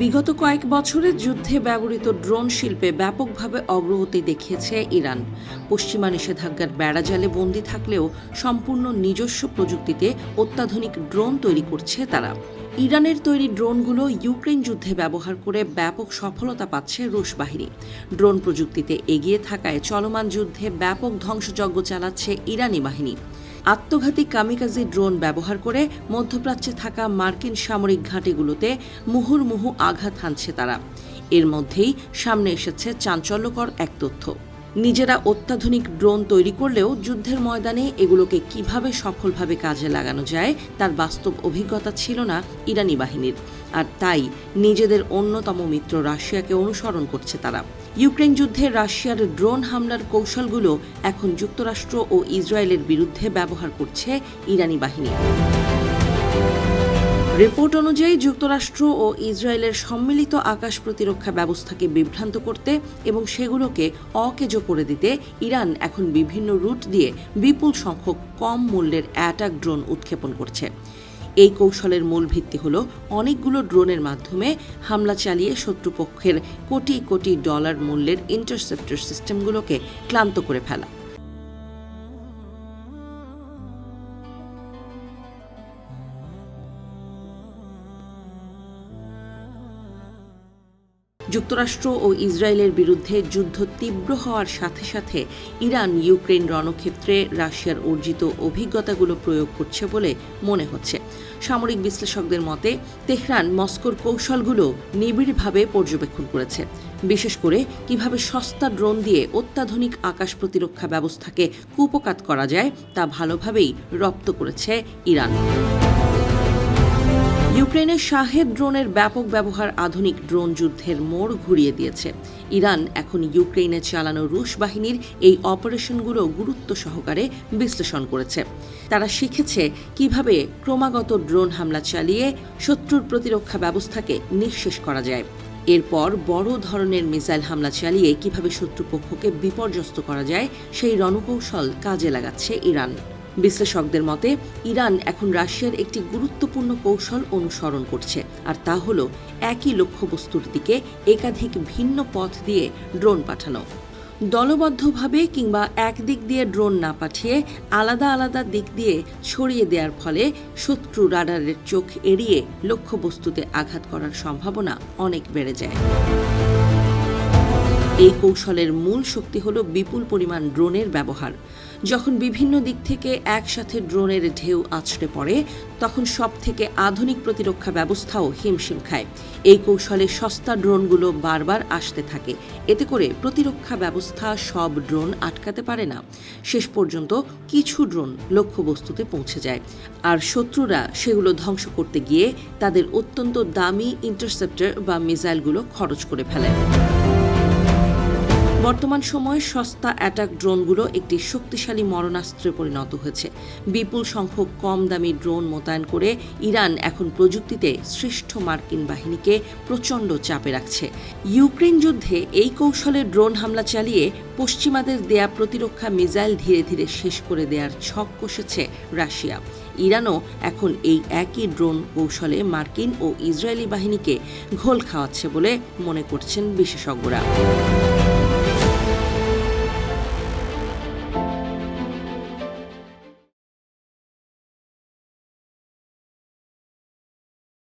বিগত কয়েক বছরের যুদ্ধে ব্যবহৃত ড্রোন শিল্পে ব্যাপকভাবে অগ্রগতি দেখিয়েছে ইরান। পশ্চিমা নিষেধাজ্ঞার বেড়াজালে বন্দী থাকলেও সম্পূর্ণ নিজস্ব প্রযুক্তিতে অত্যাধুনিক ড্রোন তৈরি করছে তারা। ইরানের তৈরি ড্রোনগুলো ইউক্রেন যুদ্ধে ব্যবহার করে ব্যাপক সফলতা পাচ্ছে রুশ বাহিনী। ড্রোন প্রযুক্তিতে এগিয়ে থাকায় চলমান যুদ্ধে ব্যাপক ধ্বংসযজ্ঞ চালাচ্ছে ইরানি বাহিনী। আত্মঘাতী কামিকাজি ড্রোন ব্যবহার করে মধ্যপ্রাচ্যে থাকা মার্কিন সামরিক ঘাঁটিগুলোতে মুহুর্মুহু আঘাত হানছে তারা। এর মধ্যেই সামনে এসেছে চাঞ্চল্যকর এক তথ্য। নিজেরা অত্যাধুনিক ড্রোন তৈরি করলেও যুদ্ধের ময়দানে এগুলোকে কিভাবে সফলভাবে কাজে লাগানো যায় তার বাস্তব অভিজ্ঞতা ছিল না ইরানি বাহিনীর। আর তাই নিজেদের অন্যতম মিত্র রাশিয়াকে অনুসরণ করছে তারা। ইউক্রেন যুদ্ধে রাশিয়ার ড্রোন হামলার কৌশলগুলো এখন যুক্তরাষ্ট্র ও ইসরায়েলের বিরুদ্ধে ব্যবহার করছে ইরানি বাহিনী। রিপোর্ট অনুযায়ী যুক্তরাষ্ট্র ও ইসরায়েলের সম্মিলিত আকাশ প্রতিরক্ষা ব্যবস্থাকে বিভ্রান্ত করতে এবং সেগুলোকে অকেজো করে দিতে ইরান এখন বিভিন্ন রুট দিয়ে বিপুল সংখ্যক কম মূল্যের অ্যাটাক ড্রোন উৎক্ষেপণ করছে। এই কৌশলের মূল ভিত্তি হল অনেকগুলো ড্রোনের মাধ্যমে হামলা চালিয়ে শত্রুপক্ষের কোটি কোটি ডলার মূল্যের ইন্টারসেপ্টর সিস্টেমগুলোকে ক্লান্ত করে ফেলা। যুক্তরাষ্ট্র ও ইসরায়েলের বিরুদ্ধে যুদ্ধ তীব্র হওয়ার সাথে সাথে ইরান ইউক্রেন রণক্ষেত্রে রাশিয়ার অর্জিত অভিজ্ঞতাগুলো প্রয়োগ করছে বলে মনে হচ্ছে। সামরিক বিশ্লেষকদের মতে তেহরান মস্কোর কৌশলগুলো নিবিড়ভাবে পর্যবেক্ষণ করেছে। বিশেষ করে কিভাবে সস্তা ড্রোন দিয়ে অত্যাধুনিক আকাশ প্রতিরক্ষা ব্যবস্থাকে কুপোকাত করা যায় তা ভালোভাবেই রপ্ত করেছে ইরান। ইউক্রেনের শাহেদ ড্রোনের ব্যাপক ব্যবহার আধুনিক ড্রোন যুদ্ধের মোড় ঘুরিয়ে দিয়েছে। ইরান এখন ইউক্রেনে চালানো রুশ বাহিনীর এই অপারেশনগুলো গুরুত্ব সহকারে বিশ্লেষণ করেছে। তারা শিখেছে কিভাবে ক্রমাগত ড্রোন হামলা চালিয়ে শত্রুর প্রতিরক্ষা ব্যবস্থাকে নিঃশেষ করা যায়। এরপর বড় ধরনের মিসাইল হামলা চালিয়ে কিভাবে শত্রুপক্ষকে বিপর্যস্ত করা যায় সেই রণকৌশল কাজে লাগাচ্ছে ইরান। বিশ্লেষকদের মতে ইরান এখন রাশিয়ার একটি গুরুত্বপূর্ণ কৌশল অনুসরণ করছে, আর তা হল একই লক্ষ্যবস্তুর দিকে একাধিক ভিন্ন পথ দিয়ে ড্রোন পাঠানো। দলবদ্ধভাবে কিংবা একদিক দিয়ে ড্রোন না পাঠিয়ে আলাদা আলাদা দিক দিয়ে ছড়িয়ে দেওয়ার ফলে শত্রু রাডারের চোখ এড়িয়ে লক্ষ্যবস্তুতে আঘাত করার সম্ভাবনা অনেক বেড়ে যায়। এই কৌশলের মূল শক্তি হল বিপুল পরিমাণ ড্রোনের ব্যবহার। যখন বিভিন্ন দিক থেকে একসাথে ড্রোনের ঢেউ আছড়ে পড়ে তখন সবথেকে আধুনিক প্রতিরক্ষা ব্যবস্থাও হিমশিম খায়। এই কৌশলে সস্তা ড্রোনগুলো বারবার আসতে থাকে। এতে করে প্রতিরক্ষা ব্যবস্থা সব ড্রোন আটকাতে পারে না। শেষ পর্যন্ত কিছু ড্রোন লক্ষ্যবস্তুতে পৌঁছে যায়, আর শত্রুরা সেগুলো ধ্বংস করতে গিয়ে তাদের অত্যন্ত দামি ইন্টারসেপ্টর বা মিসাইলগুলো খরচ করে ফেলে। বর্তমান সময়ে সস্তা অ্যাটাক ড্রোনগুলো একটি শক্তিশালী মরণাস্ত্রে পরিণত হয়েছে। বিপুল সংখ্যক কম দামি ড্রোন মোতায়েন করে ইরান এখন প্রযুক্তিতে শ্রেষ্ঠ মার্কিন বাহিনীকে প্রচণ্ড চাপে রাখছে। ইউক্রেন যুদ্ধে এই কৌশলে ড্রোন হামলা চালিয়ে পশ্চিমাদের দেয়া প্রতিরক্ষা মিসাইল ধীরে ধীরে শেষ করে দেওয়ার ছক কষেছে রাশিয়া। ইরানও এখন এই একই ড্রোন কৌশলে মার্কিন ও ইসরায়েলি বাহিনীকে ঘোল খাওয়াচ্ছে বলে মনে করছেন বিশেষজ্ঞরা।